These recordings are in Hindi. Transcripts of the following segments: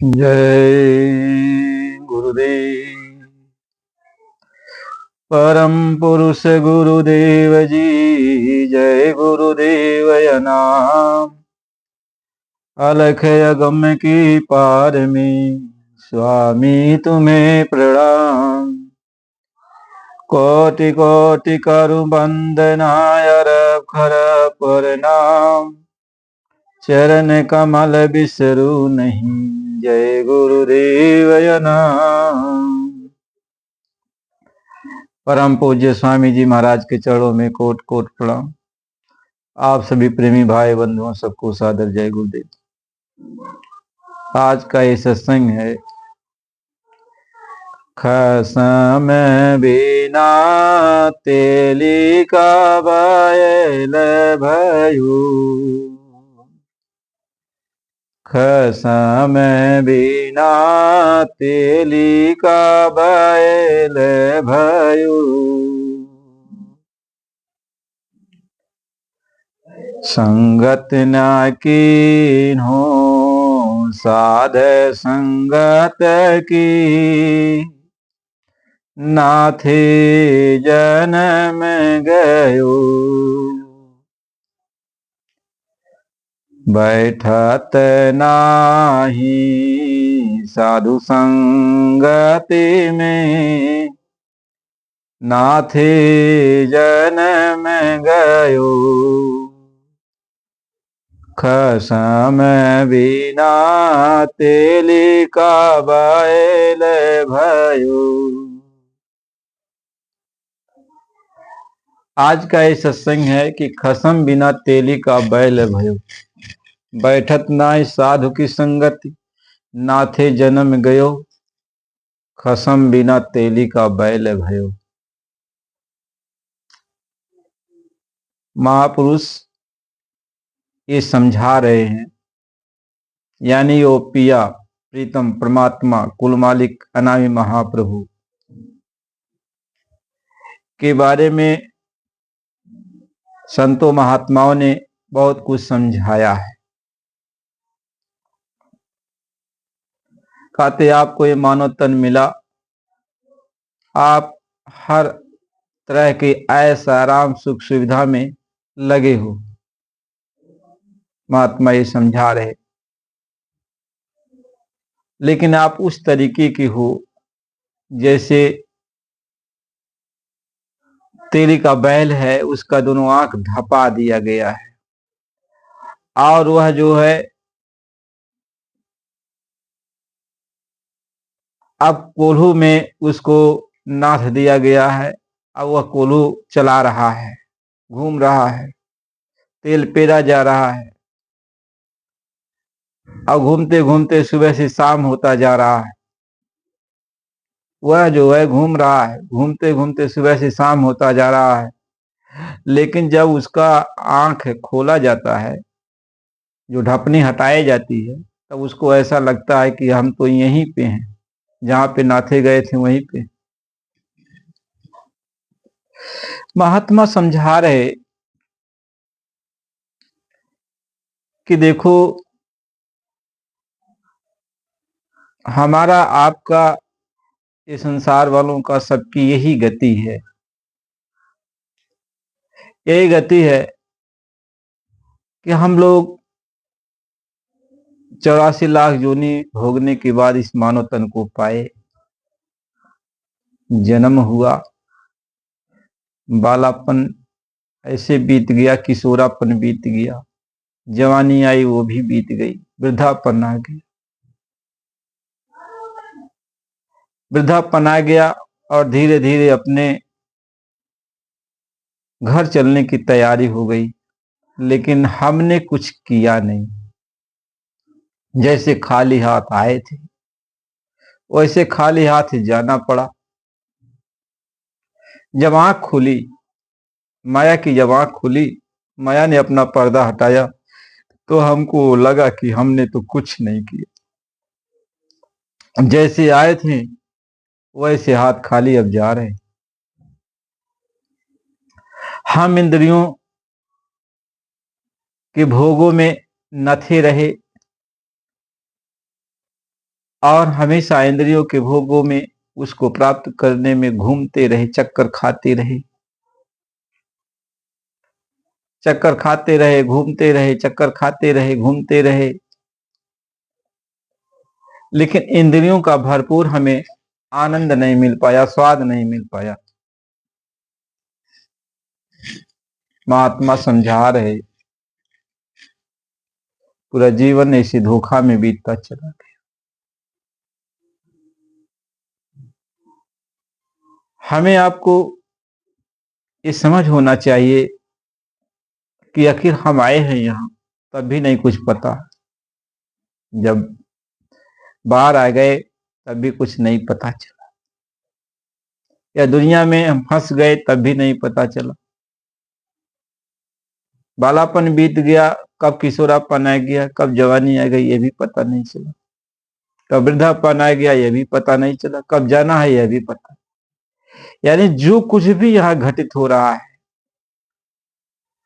जय गुरुदेव। परम पुरुष गुरुदेव जी, जय गुरुदेव नाम। अलख अगम की पार में स्वामी तुम्हें प्रणाम। कोटि कोटि करु बंदनाय खर प्रणाम। चरण कमल बिसरू नहीं, जय गुरुदेव नाम। परम पूज्य स्वामी जी महाराज के चरणों में कोट कोट प्रणाम। आप सभी प्रेमी भाई बंधुओं सबको सादर जय गुरुदेव। आज का ये सत्संग है खसम बिना तेली का बैल भयू। खसम बिना तेली का बैल भयू। संगत न कीन्हो साध संगत की। नाथे जन्म गयो बैठत नाही साधु संगति में। नाथे जन्म गयो खसम बिना तेली का बैल भयो। आज का ये सत्संग है कि खसम बिना तेली का बैल भयो। बैठत नाय साधु की संगति, नाथे जन्म गयो खसम बिना तेली का बैल भयो। महापुरुष ये समझा रहे हैं, यानी वो पिया प्रीतम परमात्मा कुल मालिक अनामि महाप्रभु के बारे में संतों महात्माओं ने बहुत कुछ समझाया है। कहते आपको ये मानव तन मिला, आप हर तरह के ऐश आराम सुख सुविधा में लगे हो। महात्मा ये समझा रहे, लेकिन आप उस तरीके की हो जैसे तेली का बैल है, उसका दोनों आंख धपा दिया गया है और वह जो है अब कोल्हू में उसको नाथ दिया गया है। अब वह कोल्हू चला रहा है, घूम रहा है, तेल पेरा जा रहा है। अब घूमते घूमते सुबह से शाम होता जा रहा है। वह जो है घूम रहा है, घूमते घूमते सुबह से शाम होता जा रहा है। लेकिन जब उसका आंख खोला जाता है, जो ढपनी हटाई जाती है, तब उसको ऐसा लगता है कि हम तो यहीं पे हैं, जहां पे नाथे गए थे वहीं पे। महात्मा समझा रहे कि देखो, हमारा आपका ये संसार वालों का सबकी यही गति है। यही गति है कि हम लोग 84 लाख योनि भोगने के बाद इस मानव तन को पाए। जन्म हुआ, बालापन ऐसे बीत गया, किशोरापन बीत गया, जवानी आई वो भी बीत गई, वृद्धापन आ गया। वृद्धापन आ गया और धीरे धीरे अपने घर चलने की तैयारी हो गई, लेकिन हमने कुछ किया नहीं। जैसे खाली हाथ आए थे वैसे खाली हाथ जाना पड़ा। जब आंख खुली, माया की जब आंख खुली, माया ने अपना पर्दा हटाया तो हमको लगा कि हमने तो कुछ नहीं किया। जैसे आए थे वैसे हाथ खाली अब जा रहे। हम इंद्रियों के भोगों में नथे रहे, और हमेशा इंद्रियों के भोगों में उसको प्राप्त करने में घूमते रहे, चक्कर खाते रहे, चक्कर खाते रहे, घूमते रहे, चक्कर खाते रहे, घूमते रहे, लेकिन इंद्रियों का भरपूर हमें आनंद नहीं मिल पाया, स्वाद नहीं मिल पाया। महात्मा समझा रहे, पूरा जीवन ऐसे धोखा में बीतता चला गया। हमें आपको ये समझ होना चाहिए कि आखिर हम आए हैं यहाँ, तब भी नहीं कुछ पता, जब बाहर आ गए तब भी कुछ नहीं पता चला, या दुनिया में हम फंस गए तब भी नहीं पता चला। बालापन बीत गया, कब किशोरापन आ गया, कब जवानी आ गई ये भी पता नहीं चला, कब वृद्धापन आ गया ये भी पता नहीं चला, कब जाना है यह भी पता। यानी जो कुछ भी यहाँ घटित हो रहा है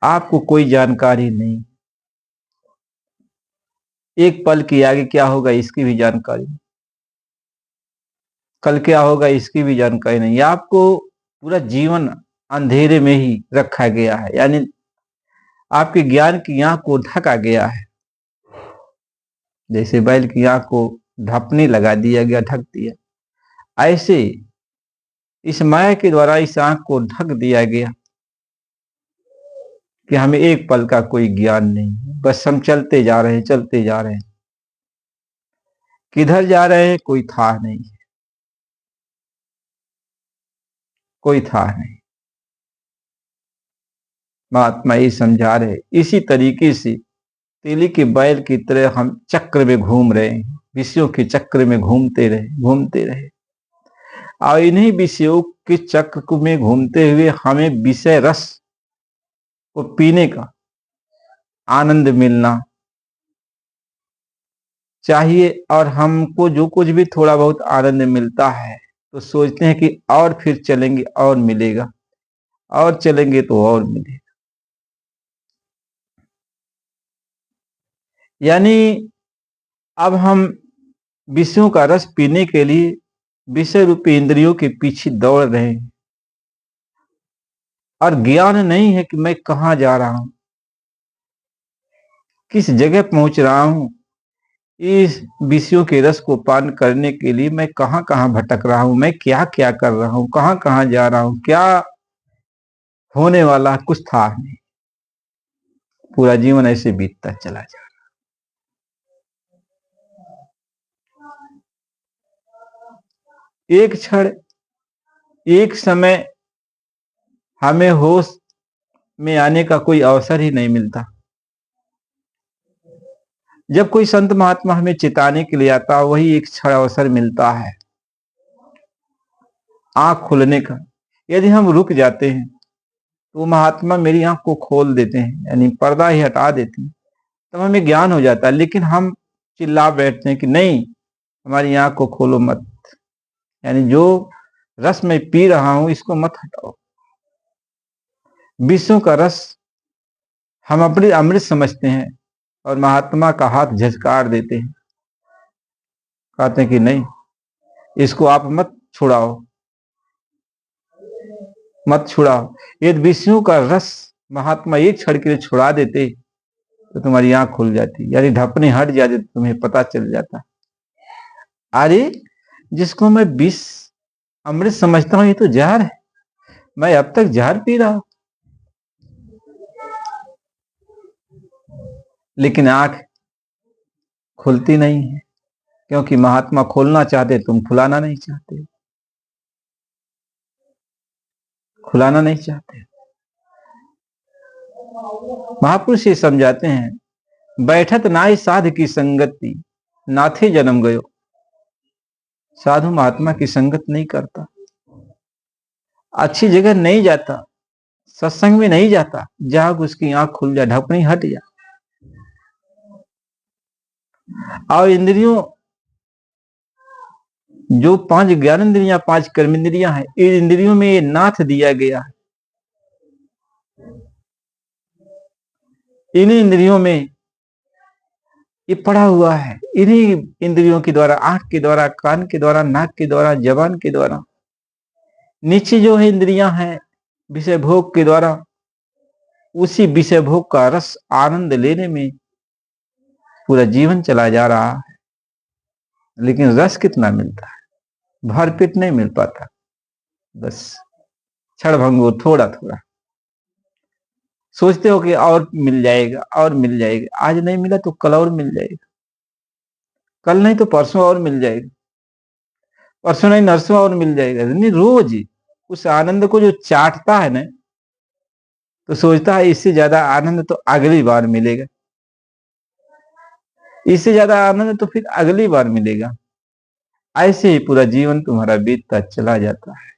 आपको कोई जानकारी नहीं। एक पल की आगे क्या होगा इसकी भी जानकारी नहीं, कल क्या होगा इसकी भी जानकारी नहीं। आपको पूरा जीवन अंधेरे में ही रखा गया है, यानी आपके ज्ञान की आंख को ढका गया है। जैसे बैल की आंख को ढपनी लगा दिया गया, ढक दिया, ऐसे इस माया के द्वारा इस आंख को ढक दिया गया कि हमें एक पल का कोई ज्ञान नहीं, बस हम चलते जा रहे हैं, चलते जा रहे हैं, किधर जा रहे हैं कोई था नहीं, कोई था नहीं। महात्मा ये समझा रहे, इसी तरीके से तेली के बैल की तरह हम चक्र में घूम रहे हैं, विषयों के चक्र में घूमते रहे, घूमते रहे, और इन्हीं विषयों के चक्र में घूमते हुए हमें विषय रस को पीने का आनंद मिलना चाहिए। और हमको जो कुछ भी थोड़ा बहुत आनंद मिलता है तो सोचते हैं कि और फिर चलेंगे और मिलेगा, और चलेंगे तो और मिलेगा। यानी अब हम विषयों का रस पीने के लिए विषय रूपी इंद्रियों के पीछे दौड़ रहे हैं, और ज्ञान नहीं है कि मैं कहां जा रहा हूं, किस जगह पहुंच रहा हूं। इस विषयों के रस को पान करने के लिए मैं कहां कहां भटक रहा हूं, मैं क्या क्या कर रहा हूं, कहां कहां जा रहा हूं, क्या होने वाला कुछ था नहीं। पूरा जीवन ऐसे बीतता चला जा रहा। एक क्षण, एक समय हमें होश में आने का कोई अवसर ही नहीं मिलता। जब कोई संत महात्मा हमें चिताने के लिए आता, वही एक क्षण अवसर मिलता है आंख खुलने का। यदि हम रुक जाते हैं तो महात्मा मेरी आंख को खोल देते हैं, यानी पर्दा ही हटा देते हैं, तब हमें ज्ञान हो जाता है। लेकिन हम चिल्ला बैठते हैं कि नहीं, हमारी आंख को खोलो मत, यानी जो रस मैं पी रहा हूं इसको मत हटाओ। विषयों का रस हम अपने अमृत समझते हैं, और महात्मा का हाथ झटकार देते हैं, कहते हैं कि नहीं, इसको आप मत छुड़ाओ, मत छुड़ाओ। यदि विषयों का रस महात्मा एक क्षण के लिए छुड़ा देते तो तुम्हारी आंख खुल जाती, यानी ढपने हट जाते, तुम्हें पता चल जाता, अरे जिसको मैं विष अमृत समझता हूं ये तो जहर है, मैं अब तक जहर पी रहा हूं। लेकिन आंख खुलती नहीं है, क्योंकि महात्मा खोलना चाहते, तुम खुलाना नहीं चाहते, खुलाना नहीं चाहते। महापुरुष ये समझाते हैं, बैठत नाई साध की संगति, नाथे जन्म गयो। साधु महात्मा की संगत नहीं करता, अच्छी जगह नहीं जाता, सत्संग में नहीं जाता जहां उसकी आंख खुल जाए, ढकनी हट जाए। और इंद्रियों, जो 5 ज्ञान इंद्रियां, 5 कर्म इंद्रियां हैं, इन इंद्रियों में ये नाथ दिया गया है। इन इंद्रियों में ये पड़ा हुआ है इन्हीं इंद्रियों के द्वारा, आंख के द्वारा, कान के द्वारा, नाक के द्वारा, जबान के द्वारा। नीचे जो है इंद्रियां हैं विषय भोग के द्वारा, उसी विषय भोग का रस आनंद लेने में पूरा जीवन चला जा रहा है, लेकिन रस कितना मिलता है? भरपेट नहीं मिल पाता, बस क्षणभंगुर थोड़ा थोड़ा। सोचते हो कि और मिल जाएगा और मिल जाएगा, आज नहीं मिला तो कल और मिल जाएगा, कल नहीं तो परसों और मिल जाएगा, परसों नहीं नरसों और मिल जाएगा। नहीं, रोज उस आनंद को जो चाटता है ना, तो सोचता है इससे ज्यादा आनंद तो अगली बार मिलेगा, इससे ज्यादा आनंद तो फिर अगली बार मिलेगा। ऐसे ही पूरा जीवन तुम्हारा बीतता चला जाता है,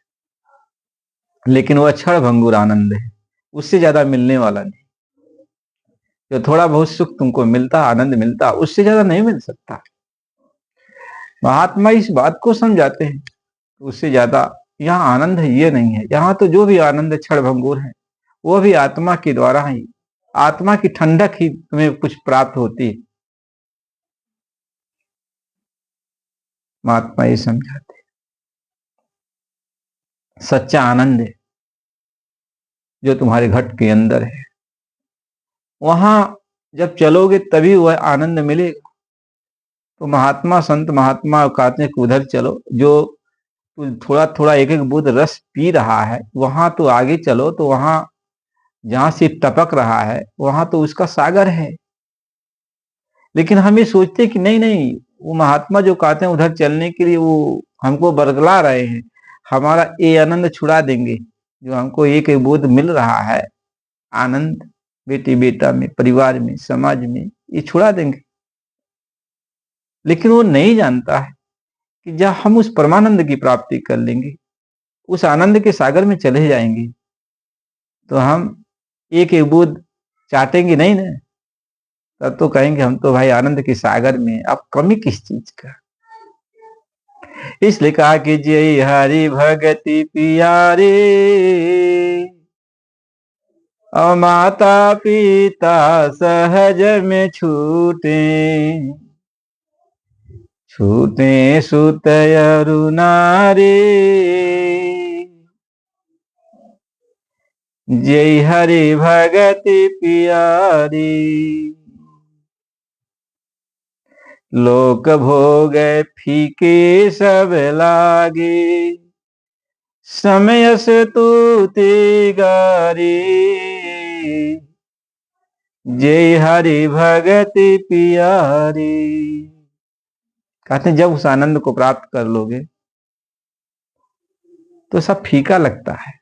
लेकिन वह क्षण भंगुर आनंद है, उससे ज्यादा मिलने वाला नहीं। जो थोड़ा बहुत सुख तुमको मिलता, आनंद मिलता, उससे ज्यादा नहीं मिल सकता। महात्मा इस बात को समझाते हैं, उससे ज्यादा यहाँ आनंद है ये नहीं है। यहाँ तो जो भी आनंद क्षण भंगुर है वो भी आत्मा के द्वारा ही, आत्मा की ठंडक ही तुम्हें कुछ प्राप्त होती है। महात्मा ये समझाते हैं सच्चा आनंद है जो तुम्हारे घट के अंदर है, वहां जब चलोगे तभी वह आनंद मिलेगा। तो महात्मा संत महात्मा कहते हैं कि उधर चलो, जो थोड़ा थोड़ा एक एक बूंद रस पी रहा है वहां तो आगे चलो, तो वहां जहां से टपक रहा है वहां तो उसका सागर है। लेकिन हम ये सोचते कि नहीं नहीं, वो महात्मा जो कहते हैं उधर चलने के लिए वो हमको बरगला रहे हैं, हमारा ये आनंद छुड़ा देंगे जो हमको एक एक बूंद मिल रहा है आनंद, बेटी बेटा में, परिवार में, समाज में, ये छुड़ा देंगे। लेकिन वो नहीं जानता है कि जब हम उस परमानंद की प्राप्ति कर लेंगे, उस आनंद के सागर में चले जाएंगे, तो हम एक एक बूंद चाटेंगे नहीं ना, तब तो कहेंगे हम तो भाई आनंद के सागर में, अब कमी किस चीज का। इसलिए कहा कि जय हरि भगति पियारे, और माता पिता सहज में छूटे, छूटे सुत अरु नारी, जय हरि भगति पियारी। लोक भोग फीके सब लागे, समय से तूती गारी, जय हरि भगति पियारी। कहते हैं जब उस आनंद को प्राप्त कर लोगे तो सब फीका लगता है,